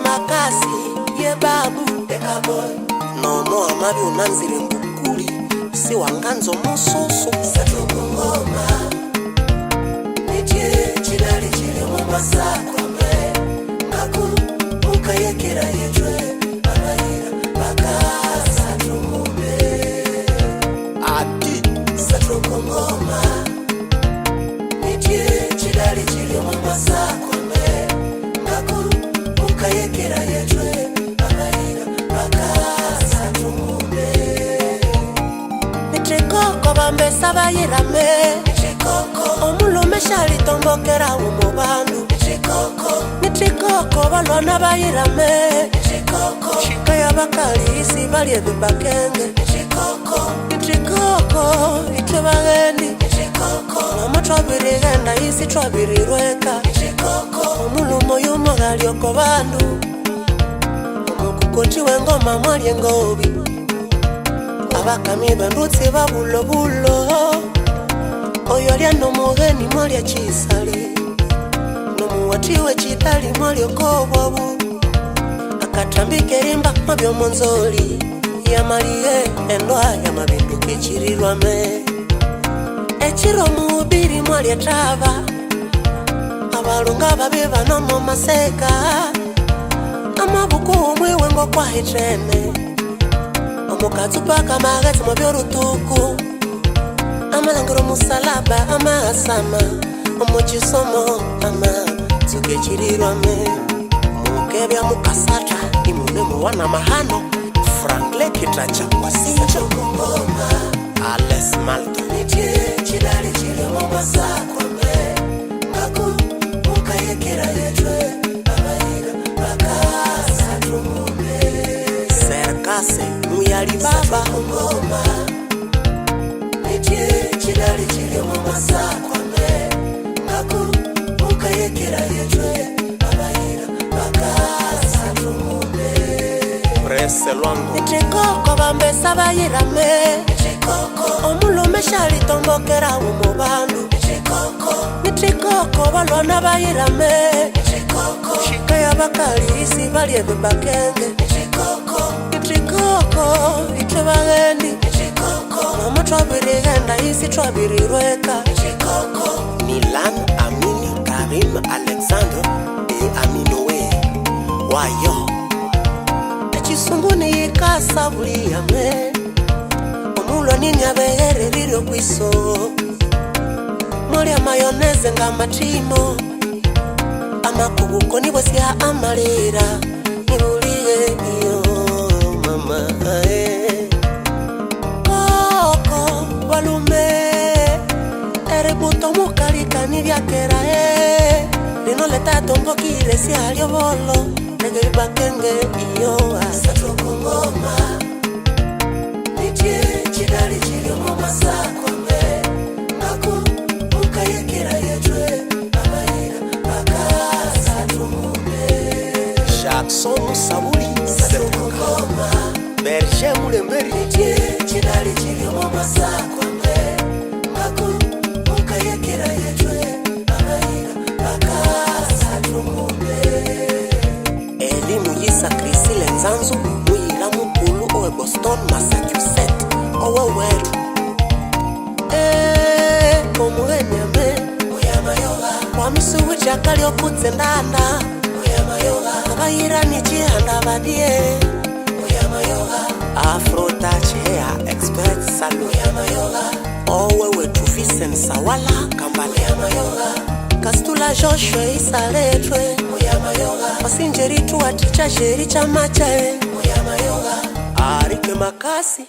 makasi ye babu Deka boy Nono amabi unanzile ngukuli Si wanganzo mususu Satoko ngoma Nitie chidali chile mwamasa Kwame Ngaku Ukayekera yechwe Amayira Baka Satumume Ati Satoko ngoma Nitie chidali chile mwamasa Kwame Ngaku Ukayekera yechwe Amayira Baka Satumume Nitrikoko bambesa bayirame Nitrikoko Omulume shali tombokera umubandu Nitrikoko balwana bayirame Nitrikoko Shika ya bakali isi balye bibakenge Nitrikoko itwe bagendi Mama twabiri genda isi twabiri rweka Omulumo yumogali oko bandu Omukukoti wengoma mwali ngobi Abakami bandutsi babulo bulo Oyolya nomugeni mwali chisali Nomuwatiwe chitali mwali okobwabu Akatambike rimba mabyo monzoli Yamaliye endwa yamabindu kichirirwame Echiro muubiri mwali atava Abalunga babiba nomo maseka Amabuku umwiwe ngo kwa hitrene Omukatupaka magati mabyo rutuku Amalangiro musalaba amasama Omuchisomo ama tukechirirwame Mukebya mukasata imunemu wana mahano Franklin kitacha kwa sinjo kumboma Ales Malta Nitie chidali chile mwamasa Kwame Ngaku Ukayekera yechwe Amayira Baka Satumume Serkase Muyali baba Ngoma Nitie chidali chile mwamasa Kwame Ngaku Ukayekera yechwe Amayira Baka Satumume Prese lwango Nitrikoko bambesa bayirame Nitrikoko Omulume shali tombokera umubandu Nitrikoko balwana bayirame Nitrikoko Shika ya bakali isi balye bibakenge Nitrikoko itwe bagendi Mama twabiri genda isi twabiri rweka Milan Amini Karim Alexandre et Aminowe Wayo Echisunguni yikasa buliyame Omulo nini abegere riro kwiso Mwali mayoneze nga matimo Amakubuko nibo siya amalira Nibuliye iyo mama Koko walume Erebuto mukalika nibyakera Lino leta tombokire si alio bolo Nege bakenge iyo Satoko ngoma Nitie chidali chile mwamasa Kwame Ngaku Ukayekera yechwe Amayira Baka Satumume Jackson Musabuli Satoko ngoma Berger Mulemberi Nitie chidali chile mwamasa Kwame Ngaku Ukayekera yechwe Amayira Baka Satumume Elimu yisa Krisile Nzanzu Muyila mukulu owe Boston, Massachusetts Owe weru Omugeni ame Uyama yoga Wamisu wichakali okutse ndanda Uyama yoga Abayirani chihanda badie Uyama yoga Afro touch hair expert salon Uyama yoga Owe wetu Vincent Sawala Kambale Uyama yoga Kastula Joshua isaletwe Uyama yoga Wasinjeri tuwa ticha sheri chamache Uyama yoga Arike makasi